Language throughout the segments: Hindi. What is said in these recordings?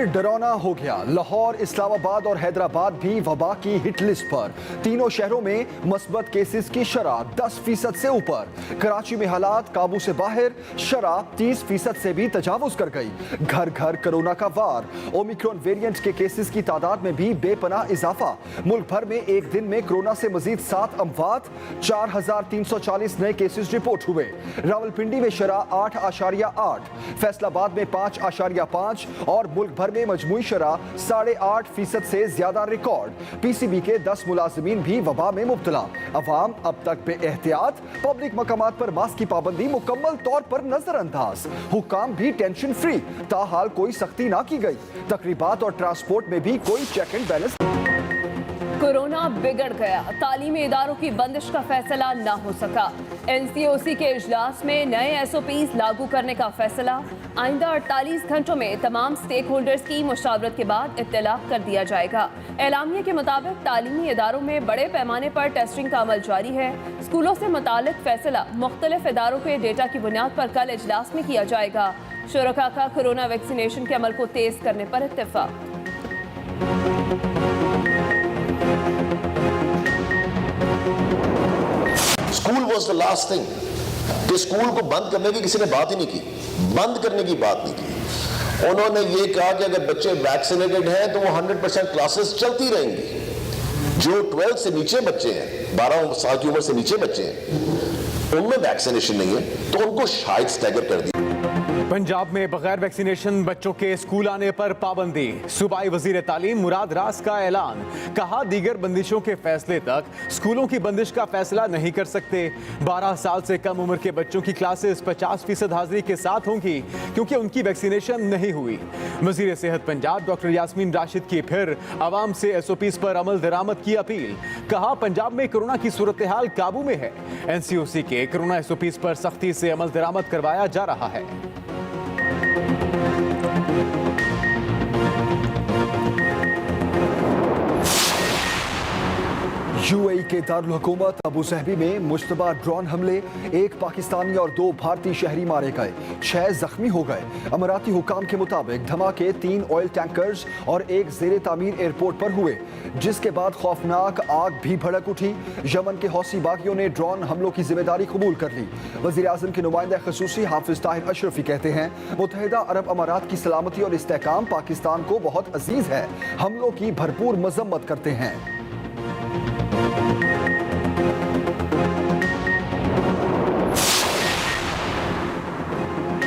फिर डरावना हो गया। लाहौर, इस्लामाबाद और हैदराबाद भी वबा की हिट लिस्ट पर। तीनों शहरों में मस्बत केसेस की शरह 10% से ऊपर। कराची में हालात काबू से बाहर, शरह 30% से भी तजावुज कर गई। घर घर कोरोना का वार। ओमिक्रॉन वेरिएंट के केसेस की तादाद में भी बेपनाह इजाफा। मुल्क भर में एक दिन में कोरोना से मजीद 7 अमवात, 4340 नए केसेस रिपोर्ट हुए। रावलपिंडी में शरह 8.8, फैसलाबाद में 5.5 और मुल्क भर में मजमूई शरह 8.5% से ज्यादा रिकॉर्ड। पीसीबी के 10 मुलाजिमीन भी वबा में मुब्तला। अवाम अब तक बेएहतियात। पब्लिक मकामात पर मास्क की पाबंदी मुकम्मल तौर पर नजरअंदाज। हुक्काम भी टेंशन फ्री। ताहाल कोई सख्ती ना की गई। तकरीबात और ट्रांसपोर्ट में भी कोई चेक एंड बैलेंस। कोरोना बिगड़ गया, तालीमी इदारों की बंदिश का फैसला ना हो सका। एनसीओसी के इजलास में नए एसओपीज लागू करने का फैसला। आइंदा 48 घंटों में तमाम स्टेक होल्डर्स की मुशावरत के बाद इत्तलाक कर दिया जाएगा। एलामिया के मुताबिक तालीमी इदारों में बड़े पैमाने पर टेस्टिंग का अमल जारी है। स्कूलों से मुतालिक फैसला मुख्तलिफ इदारों के डेटा की बुनियाद पर कल इजलास में किया जाएगा। शुरका का कोरोना वैक्सीनेशन के अमल को तेज करने पर इत्तेफाक। School was the last thing कि स्कूल को बंद करने की किसी ने बात ही नहीं की, बंद करने की बात नहीं की। उन्होंने ये कहा कि अगर बच्चे वैक्सीनेटेड हैं तो वो 100% क्लासेस चलती रहेंगी। जो 12 से नीचे बच्चे हैं, 12 साल की उम्र से नीचे बच्चे हैं, उनमें वैक्सीनेशन नहीं है तो उनको शायद स्टैगर कर दिया। पंजाब में बगैर वैक्सीनेशन बच्चों के स्कूल आने पर पाबंदी। सूबाई वजीर तालीम मुराद रास का ऐलान। कहा दीगर बंदिशों के फैसले तक स्कूलों की बंदिश का फैसला नहीं कर सकते। 12 साल से कम उम्र के बच्चों की क्लासेस 50% हाजिरी के साथ होंगी क्योंकि उनकी वैक्सीनेशन नहीं हुई। वजीर सेहत पंजाब डॉक्टर यास्मीन राशिद की फिर आवाम से एसओपीज पर अमल दरामद की अपील। कहा पंजाब में कोरोना की सूरत हाल काबू में है। एनसीओसी के कोरोना एसओपीज पर सख्ती से अमल दरामद करवाया जा रहा है। यूएई के दारुल हुकूमत अबू सहबी में मुश्तबा ड्रोन हमले, एक पाकिस्तानी और 2 भारतीय शहरी मारे गए, 6 जख्मी हो गए। अमराती हुकाम के मुताबिक धमाके 3 ऑयल टैंकर्स और एक ज़ेरे तामीर एयरपोर्ट पर हुए, जिसके बाद खौफनाक आग भी भड़क उठी। यमन के हौसी बागियों ने ड्रोन हमलों की जिम्मेदारी कबूल कर ली। वज़ीर आज़म के नुमाइंदा खसूसी हाफिज ताहिर अशरफी कहते हैं मुत्तहिदा अरब अमारात की सलामती और इस्तेहकाम पाकिस्तान को बहुत अजीज है। हमलों की भरपूर मजम्मत करते हैं।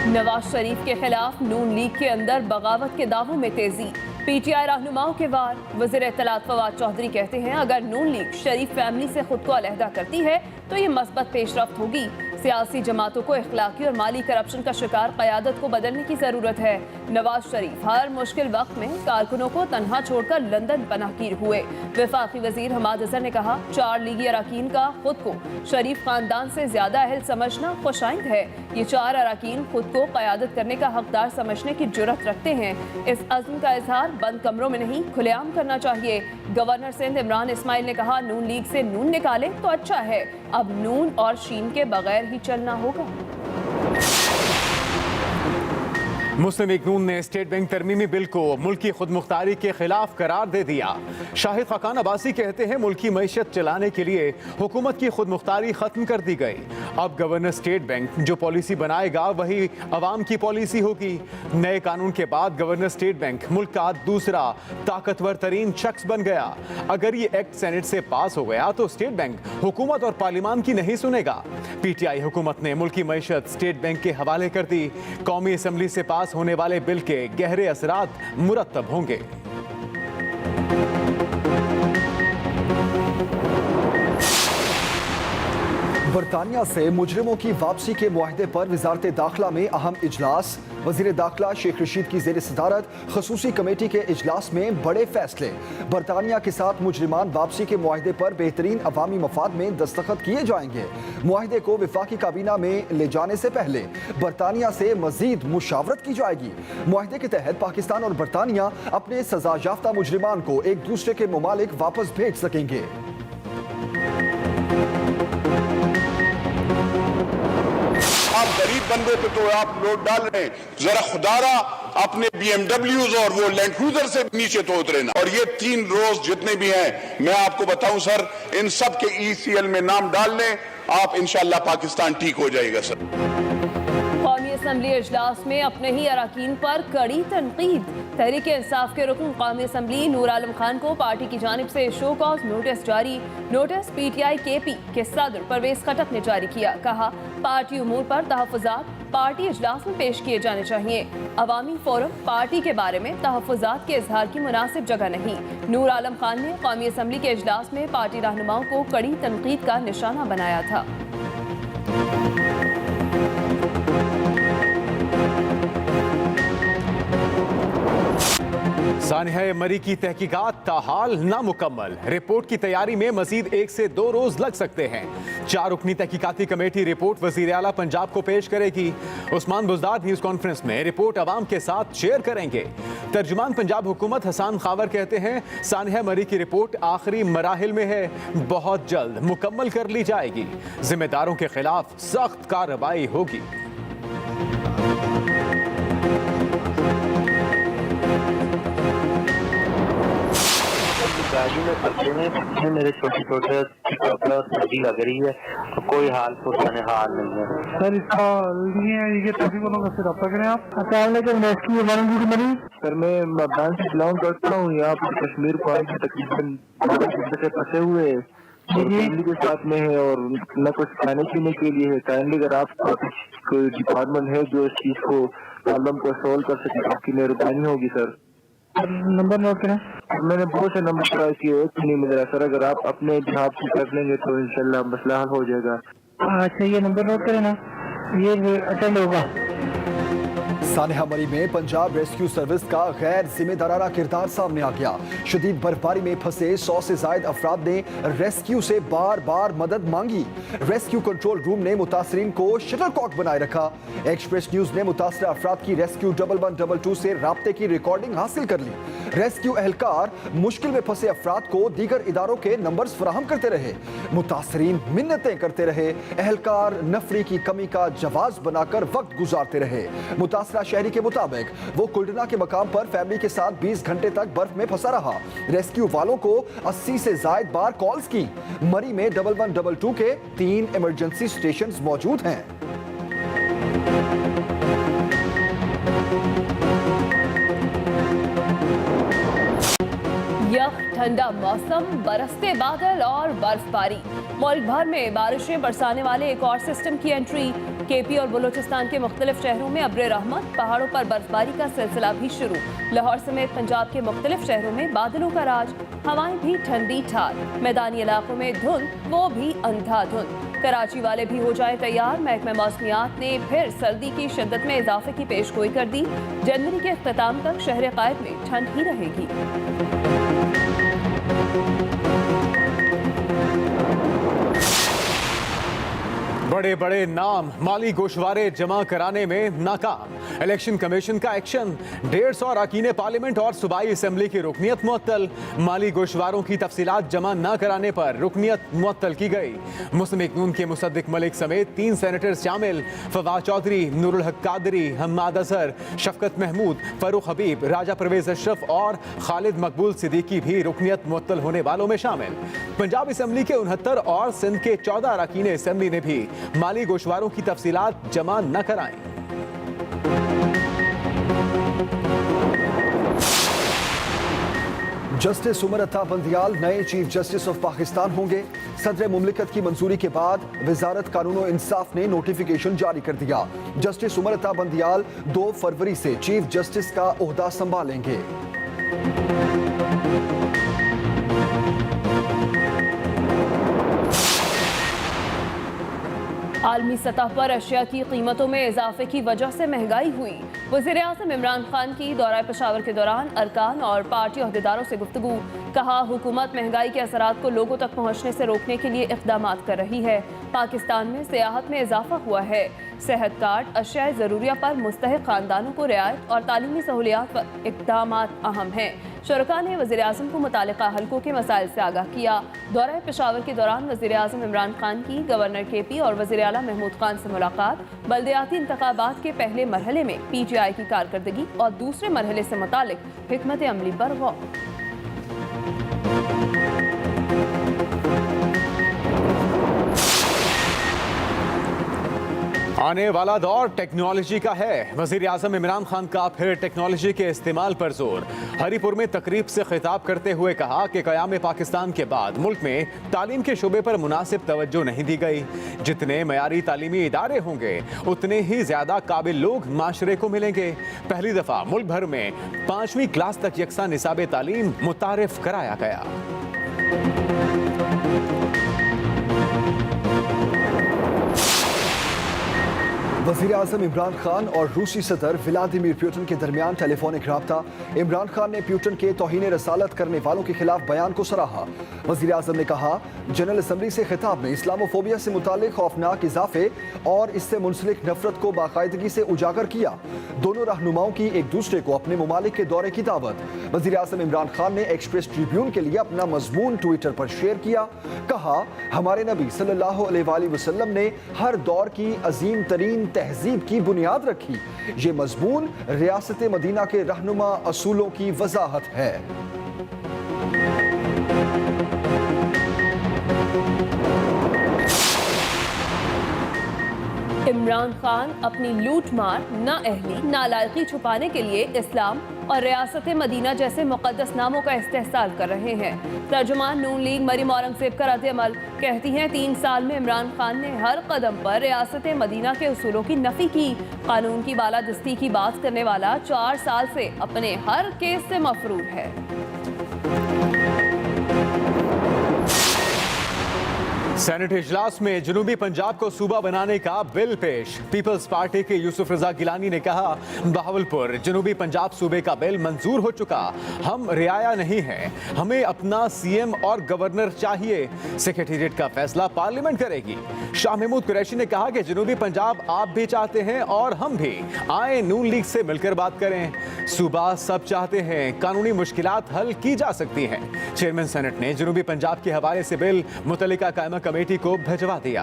नवाज शरीफ के खिलाफ नून लीग के अंदर बगावत के दावों में तेजी। पीटीआई रहनुमाओं के वार। वज़ीर इत्तलात फवाद चौधरी कहते हैं अगर नून लीग शरीफ फैमिली से खुद को अलहदा करती है तो ये मस्बत पेशरफ्त होगी। सियासी जमातों को इखलाकी और माली करप्शन का शिकार क़यादत को बदलने की ज़रूरत है। नवाज शरीफ हर मुश्किल वक्त में कारकुनों को तनहा छोड़कर लंदन पनाहगीर हुए। वफाकी वजीर हमाद अजहर ने कहा 4 लीगी अरकान का खुद को शरीफ खानदान से ज़्यादा अहल समझना खुशाइंद है। ये 4 अरकान खुद को क़यादत करने का हकदार समझने की जुर्रत रखते हैं। इस अज़्म का इजहार बंद कमरों में नहीं खुलेआम करना चाहिए। गवर्नर सिंध इमरान इस्माइल ने कहा नून लीग से नून निकाले तो अच्छा है, अब नून और शीन के बगैर ही चलना होगा। मुस्लिम लीग नून ने स्टेट बैंक तरमीमी बिल को मुल्की खुदमुख्तारी के खिलाफ करार दे दिया। शाहिद खाकान अब्बासी कहते हैं मुल्की मईशत चलाने के लिए हुकूमत की खुदमुख्तारी खत्म कर दी गई। अब गवर्नर स्टेट बैंक जो पॉलिसी बनाएगा वही अवाम की पॉलिसी होगी। नए कानून के बाद गवर्नर स्टेट बैंक मुल्क का दूसरा ताकतवर तरीन शख्स बन गया। अगर ये एक्ट सेनेट से पास हो गया तो स्टेट बैंक हुकूमत और पार्लियामान की नहीं सुनेगा। पीटीआई हुकूमत ने मुल्की मईशत स्टेट बैंक के हवाले कर दी। कौमी असम्बली से पास होने वाले बिल के गहरे असरात मुरत्तब होंगे। बरतानिया से मुजरिमों की वापसी के मुआहदे पर वजारत दाखिला में अहम इजलास। वजीर दाखिला शेख रशीद की जेर सदारत खसूसी कमेटी के इजलास में बड़े फैसले। बरतानिया के साथ मुजरिमान वापसी के मुआहदे पर बेहतरीन अवामी मफाद में दस्तखत किए जाएंगे। मुआहदे को विफाकी काबीना में ले जाने से पहले बरतानिया से मजीद मुशावरत की जाएगी। मुआहदे के तहत पाकिस्तान और बरतानिया अपने सजा याफ्ता मुजरिमान को एक दूसरे के ममालिक वापस भेज सकेंगे। आप गरीब बंदे पे तो आप लोड डाल रहे हैं, जरा खुदारा अपने BMW और वो लैंड क्रूजर से नीचे तो उतरे ना। और ये 3 रोज जितने भी हैं, मैं आपको बताऊं सर, इन सब के ECL में नाम डाल लें आप, इंशाल्लाह पाकिस्तान ठीक हो जाएगा सर। कौमी असम्बली इजलास में अपने ही अरकान पर कड़ी तनकीद। तहरीक इंसाफ के रुकन कौमी असम्बली नूर आलम खान को पार्टी की जानिब से शो कॉज नोटिस जारी। नोटिस PTI KP के सदर परवेज खटक ने जारी किया। कहा, पार्टी उमूर पर तहफ़्फ़ुज़ात पार्टी इजलास में पेश किए जाने चाहिए। अवामी फोरम पार्टी के बारे में तहफ़्फ़ुज़ात के इजहार की मुनासिब जगह नहीं। नूर आलम खान ने कौमी असम्बली के इजलास में पार्टी रहनुमाओं को कड़ी तनकीद का निशाना बनाया था। सानिया मरी की तहकीकात ताहाल नामुकम्मल। रिपोर्ट की तैयारी में मजीद 1 से 2 रोज लग सकते हैं। 4 रुकनी तहकीकाती कमेटी रिपोर्ट वजीर आला पंजाब को पेश करेगी। उस्मान बुज़दार न्यूज कॉन्फ्रेंस में रिपोर्ट अवाम के साथ शेयर करेंगे। तर्जुमान पंजाब हुकूमत हसन खावर कहते हैं, सानिया मरी की रिपोर्ट आखिरी मराहिल में है, बहुत जल्द मुकम्मल कर ली जाएगी। जिम्मेदारों के खिलाफ सख्त कार्रवाई होगी। गाड़ी में करते हैं, मेरे छोटे छोटे कपड़े और सर्दी लग रही है, तो कोई हाल पुराने हाल नहीं है सर। इसका नहीं है ये सभी वालों का फिर रब्ता करें आप। सर मैं बैंक से बिलोंग करता हूँ, यहाँ पर कश्मीर को आए तकरीबन से फंसे हुए फैमिली के साथ में है और न कुछ खाने पीने के लिए है। काइंडली अगर आपका कोई डिपार्टमेंट है जो इस चीज को प्रॉब्लम को सोल्व कर सके, आपकी मेहरबानी होगी सर। नंबर नोट करें। मैंने बहुत से नंबर ट्राई किए, एक नहीं मिल रहा सर। अगर आप अपने जहां से कर लेंगे तो इंशाल्लाह मसला हल हो जाएगा। अच्छा ये नंबर नोट करें ना, ये अटेंड होगा। सानिया मरी में पंजाब रेस्क्यू सर्विस का गैर जिम्मेदाराना किरदार सामने आ गया। शदीद बर्फबारी में फंसे 100 से ज्यादा अफराद ने रेस्क्यू से बार बार मदद मांगी। रेस्क्यू कंट्रोल रूम ने मुतासरीन को शटलकॉक बनाए रखा। एक्सप्रेस न्यूज ने मुतासरा अफराद की रेस्क्यू 1122 से राब्ते की रिकॉर्डिंग हासिल कर ली। रेस्क्यू एहलकार मुश्किल में फंसे अफराद को दीगर इदारों के नंबर्स फराहम करते रहे। मुतासरीन मिन्नतें करते रहे। एहलकार नफरी की कमी का जवाब बनाकर वक्त गुजारते रहे। मुतासरा शहरी के मुताबिक वो कुल्डना के मकाम पर फैमिली के साथ 20 घंटे तक बर्फ में फंसा रहा। रेस्क्यू वालों को 80 से ज्यादा बार कॉल्स की। मरी में 1122 के 3 इमरजेंसी स्टेशंस मौजूद हैं। यह ठंडा मौसम, बरसते बादल और बर्फबारी। मुल्क भर में बारिशें बरसाने वाले एक और सिस्टम की एंट्री। KP और बलूचिस्तान के मुख्तलिफ शहरों में अब्र रहमत, पहाड़ों पर बर्फबारी का सिलसिला भी शुरू। लाहौर समेत पंजाब के मुख्तलिफ शहरों में बादलों का राज, हवाएं भी ठंडी ठार। मैदानी इलाकों में धुंध, वो भी अंधाधुंध। कराची वाले भी हो जाए तैयार। महकमा मौसमियात ने फिर सर्दी की शिद्दत में इजाफे की पेशगोई कर दी। जनवरी के अख्ताम तक शहर कायद में ठंड ही रहेगी। बड़े बड़े नाम माली गोशवारे जमा कराने में नाकाम। इलेक्शन कमीशन का एक्शन। 150 अरकान पार्लियामेंट और सूबाई असेंबली की रुकनियत मुअत्तल। माली गोशवारों की तफसीलात जमा न कराने पर रुकनियत मुअत्तल की गई। मुस्लिम लीग नून के मुसद्दिक मलिक समेत 3 सेनेटर्स शामिल। फवाद चौधरी, नूरुल हक कादरी, हम्माद अजहर, शफकत महमूद, फरूख हबीब, राजा परवेज अशरफ और खालिद मकबूल सिद्दीकी भी रुकनियत मुअत्तल होने वालों में शामिल। पंजाब असेंबली के 69 और सिंध के 14 अरकान असेंबली ने भी माली गोशवारों की तफसीलात जमा न कराई। जस्टिस उमर अता बंदियाल नए चीफ जस्टिस ऑफ पाकिस्तान होंगे। सदर मुमलिकत की मंजूरी के बाद वजारत कानून और इंसाफ ने नोटिफिकेशन जारी कर दिया। जस्टिस उमर अता बंदियाल 2 फरवरी से चीफ जस्टिस का ओहदा संभालेंगे। आलमी सतह पर अशिया की कीमतों में इजाफे की वजह से महंगाई हुई। वज़ीर-ए-आज़म इमरान खान की दौरा पेशावर के दौरान अरकान और पार्टी अहदेदारों से गुफ्तगू। कहा, हुकूमत महंगाई के असरात को लोगों तक पहुँचने से रोकने के लिए इक़दामात कर रही है। पाकिस्तान में सियाहत में इजाफा हुआ है। सेहत कार्ड, अशिया ज़रूरिया पर मुस्तहिक खानदानों को रियायत और तालीमी सहूलियात पर इक़दाम अहम हैं। शुरका ने वज़ीर-ए-आज़म को मुतालिका हलकों के मसाइल से आगाह किया। दौरा पेशावर के दौरान वज़ीर-ए-आज़म इमरान खान की गवर्नर KP और वज़ीर आला महमूद खान से मुलाकात, बल्दियाती इंतखाबात के पहले मरहले में PTI की कारकर्दगी और दूसरे मरहले से मुतालिक हिकमत अमली पर गौर। आने वाला दौर टेक्नोलॉजी का है। वज़ीर आज़म इमरान खान का फिर टेक्नोलॉजी के इस्तेमाल पर जोर। हरीपुर में तकरीब से खिताब करते हुए कहा कि क़याम पाकिस्तान के बाद मुल्क में तालीम के शोबे पर मुनासिब तवज्जो नहीं दी गई। जितने मयारी तालीमी इदारे होंगे उतने ही ज़्यादा काबिल लोग माशरे को मिलेंगे। पहली दफ़ा मुल्क भर में 5वीं क्लास तक यकसा निसाब तालीम मुतारिफ कराया गया। वज़ीर-ए-आज़म इमरान खान और रूसी सदर व्लादिमीर पुतिन के दरमियान टेलीफोनिक राब्ता। इमरान खान ने पुतिन के तौहीन रसालत करने वालों के खिलाफ बयान को सराहा। वज़ीर-ए-आज़म ने कहा, जनरल असम्बली से खिताब में इस्लामोफोबिया से मुतालिक खौफनाक इजाफे और इससे मुंसलिक नफरत को बाकायदगी से उजागर किया। दोनों रहनुमाओं की एक दूसरे को अपने ममालिक के दौरे की दावत। वज़ीर-ए-आज़म इमरान खान ने एक्सप्रेस ट्रिब्यून के लिए अपना मजमून ट्विटर पर शेयर किया। कहा, हमारे नबी सल्लल्लाहु अलैहि वसल्लम ने हर दौर की अजीम तरीन तहजीब की बुनियाद रखी। ये मजमून रियासत मदीना के रहनुमा असूलों की वजाहत है। इमरान खान अपनी लूटमार, नाअहली, नालायकी छुपाने के लिए इस्लाम और रियासत मदीना जैसे मुक़द्दस नामों का इस्तेहसाल कर रहे हैं। तर्जुमान नून लीग मरीम औरंगज़ेब का रद्द-ए-अमल कहती हैं, 3 साल में इमरान खान ने हर कदम पर रियासत मदीना के उसूलों की नफी की। कानून की बालादस्ती की बात करने वाला 4 साल से अपने हर केस से मफरूर है। सेनेट इजलास में जनूबी पंजाब को सूबा बनाने का बिल पेश। पीपल्स पार्टी के यूसुफ रजा गिलानी ने कहा, बहावलपुर जनूबी पंजाब सूबे का बिल मंजूर हो चुका, हम रियाया नहीं है, हमें अपना CM और गवर्नर चाहिए। सेक्रेटेरिएट का फैसला पार्लियामेंट करेगी। शाह महमूद कुरैशी ने कहा कि जनूबी पंजाब आप भी चाहते हैं और हम भी, आए नून लीग से मिलकर बात करें। सूबा सब चाहते हैं, कानूनी मुश्किलात हल की जा सकती हैं। चेयरमैन सेनेट ने जनूबी पंजाब के हवाले से बिल मुतल्लिका कायमा कमेटी को भिजवा दिया।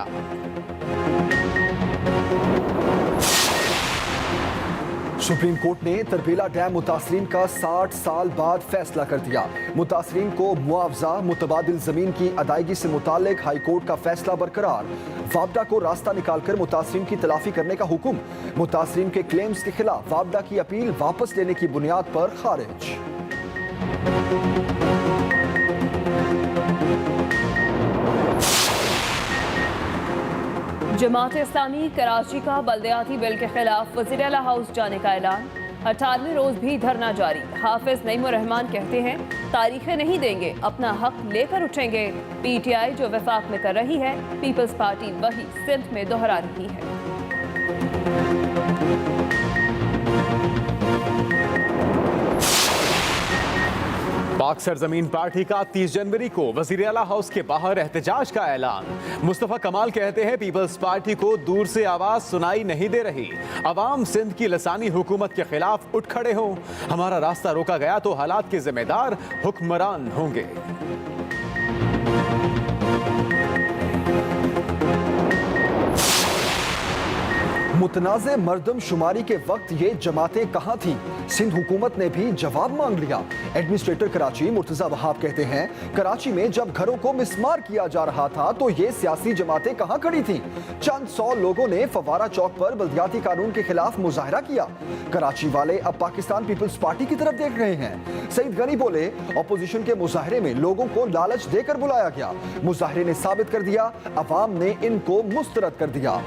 सुप्रीम कोर्ट ने तरबेला डैम मुतासरीन का 60 साल बाद फैसला कर दिया। मुतासरीन को मुआवजा मुतबादिल जमीन की अदायगी से मुतालिक हाई कोर्ट का फैसला बरकरार। वापडा को रास्ता निकालकर मुतासरीन की तलाफी करने का हुक्म। मुतासरीन के क्लेम्स के खिलाफ वापडा की अपील वापस लेने की बुनियाद पर खारिज। जमात इस्लामी कराची का बल्दियाती बिल के खिलाफ वज़ीर आला हाउस जाने का ऐलान। 18वें रोज भी धरना जारी। हाफिज नईमुर रहमान कहते हैं, तारीखें नहीं देंगे, अपना हक लेकर उठेंगे। PTI जो वफाक में कर रही है, पीपल्स पार्टी वही सिंध में दोहरा रही है। पाक सरजमीन पार्टी का 30 जनवरी को वज़ीर आला हाउस के बाहर एहतजाज का ऐलान। मुस्तफ़ा कमाल कहते हैं, पीपल्स पार्टी को दूर से आवाज सुनाई नहीं दे रही। अवाम सिंध की लसानी हुकूमत के खिलाफ उठ खड़े हों। हमारा रास्ता रोका गया तो हालात के जिम्मेदार हुक्मरान होंगे। मुतनाज़े मर्दमशुमारी के वक्त ये जमातें कहाँ थीं? सिंध हुकूमत ने भी जवाब मांग लिया। एडमिनिस्ट्रेटर कराची मुर्तज़ा वहाब कहते हैं, कराची में जब घरों को मिसमार किया जा रहा था तो ये सियासी जमातें कहाँ खड़ी थीं? चंद 100 लोगों ने फवारा चौक पर बल्दियाती कानून के खिलाफ मुजाहरा किया। कराची वाले अब पाकिस्तान पीपल्स पार्टी की तरफ देख रहे हैं। सईद गनी बोले, अपोजिशन के मुजाहरे में लोगों को लालच देकर बुलाया गया। मुजाहरे ने साबित कर दिया, अवाम ने इनको मुस्तरद कर दिया।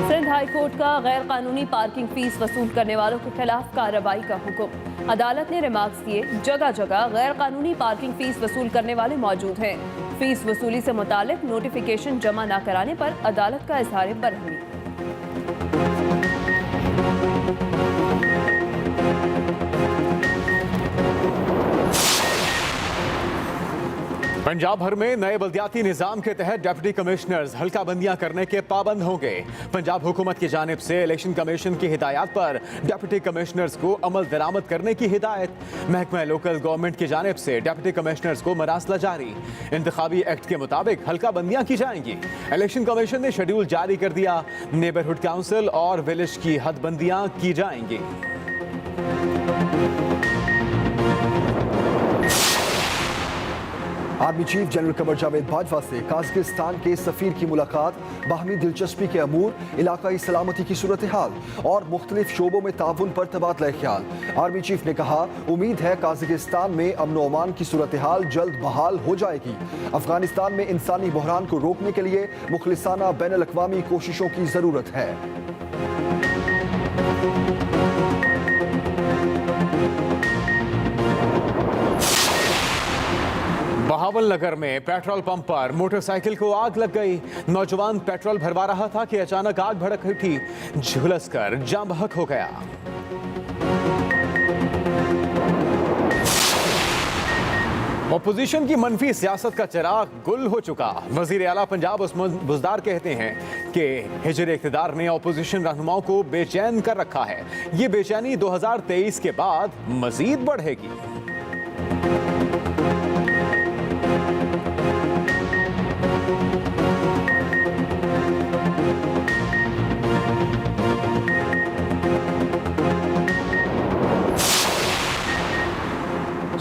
सिंध हाई कोर्ट का गैर कानूनी पार्किंग फीस वसूल करने वालों के खिलाफ कार्रवाई का हुक्म। अदालत ने रिमार्क्स दिए, जगह जगह गैर कानूनी पार्किंग फीस वसूल करने वाले मौजूद हैं। फीस वसूली से मुतालिक नोटिफिकेशन जमा न कराने पर अदालत का इजहार बरहमी। पंजाब भर में नए बल्दियाती निजाम के तहत डिप्टी कमिश्नर्स हल्का बंदियां करने के पाबंद होंगे। पंजाब हुकूमत की जानिब से इलेक्शन कमीशन की हिदायत पर डिप्टी कमिश्नर्स को अमल दरामद करने की हिदायत। महकमा लोकल गवर्नमेंट की जानिब से डिप्टी कमिश्नर्स को मरासला जारी। इंतखाबी एक्ट के मुताबिक हल्का बंदियां की जाएंगी। इलेक्शन कमीशन ने शेड्यूल जारी कर दिया। नेबरहुड काउंसिल और विलेज की हदबंदियां की जाएंगी। Army chief general Qamar Javed Bajwa से काज़किस्तान के सफीर की मुलाकात, बाहमी दिलचस्पी के अमूर, इलाकाई सलामती की सूरत हाल और मुख्तलिफ शोबों में ताउन पर तबादला ख्याल। आर्मी चीफ ने कहा, उम्मीद है काज़किस्तान में अमन व अमान की सूरत हाल जल्द बहाल हो जाएगी। अफगानिस्तान में इंसानी बहरान को रोकने के लिए मुखलिसाना बैनुल अक़वामी कोशिशों की ज़रूरत है। बहावल नगर में पेट्रोल पंप पर मोटरसाइकिल को आग लग गई। नौजवान पेट्रोल भरवा रहा था कि अचानक आग भड़क उठी, झुलसकर जाम बहक हो गया। अपोजिशन की मनफी सियासत का चिराग गुल हो चुका। वजीर आला पंजाब उस्मान बुज़दार कहते हैं कि हिजर इक़्तिदार ने अपोजिशन रहनुमाओं को बेचैन कर रखा है। ये बेचैनी 2023 के बाद मजीद बढ़ेगी।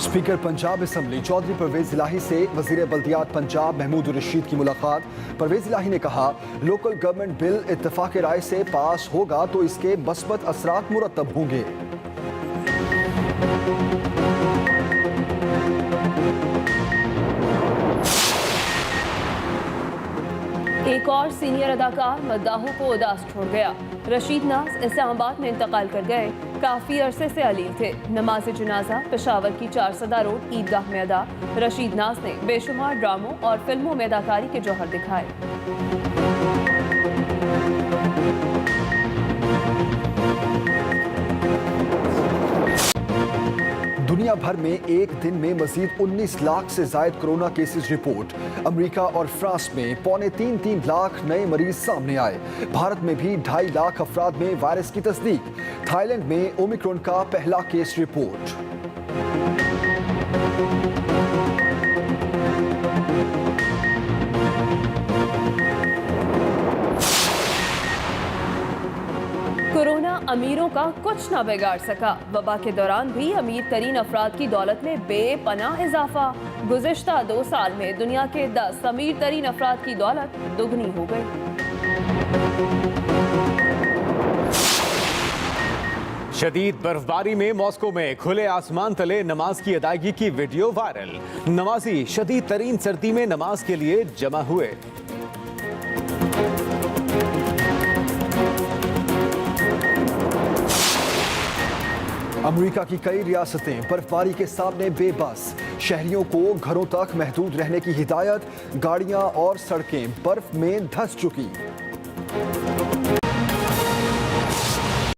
स्पीकर पंजाब असम्बली चौधरी परवेज इलाही से वजीर बल्दियात पंजाब महमूद रशीद की मुलाकात। परवेज इलाही ने कहा, लोकल गवर्नमेंट बिल इत्तफाक राय से पास होगा तो इसके मस्बत असरात मुरतब होंगे। एक और सीनियर अदाकार मद्दाहों को उदास छोड़ गया। रशीद नाज इस्लामाबाद में इंतकाल कर गए। काफ़ी अरसे से अलील थे। नमाज जनाजा पेशावर की 4 सदा रोड ईदगाह में अदा। रशीद नाज ने बेशुमार ड्रामों और फिल्मों में अदाकारी के जौहर दिखाए। दुनिया भर में एक दिन में मजीद 19 लाख से जायद कोरोना केसेस रिपोर्ट। अमेरिका और फ्रांस में 2.25 लाख नए मरीज सामने आए। भारत में भी 2.5 लाख अफराद में वायरस की तस्दीक। थाईलैंड में ओमिक्रॉन का पहला केस रिपोर्ट। कोरोना अमीरों का कुछ ना बिगाड़ सका। वबा के दौरान भी अमीर तरीन अफराद की दौलत में बेपनाह इजाफा। गुज़िश्ता 2 साल में दुनिया के 10 अमीर तरीन अफराद की दौलत दुगनी हो गई। शदीद बर्फबारी में मॉस्को में खुले आसमान तले नमाज की अदायगी की वीडियो वायरल। नमाजी शदीद तरीन सर्दी में नमाज के लिए जमा हुए। अमेरिका की कई रियासतें बर्फबारी के सामने बेबस। शहरियों को घरों तक महदूद रहने की हिदायत। गाड़ियां और सड़कें बर्फ में धंस चुकी।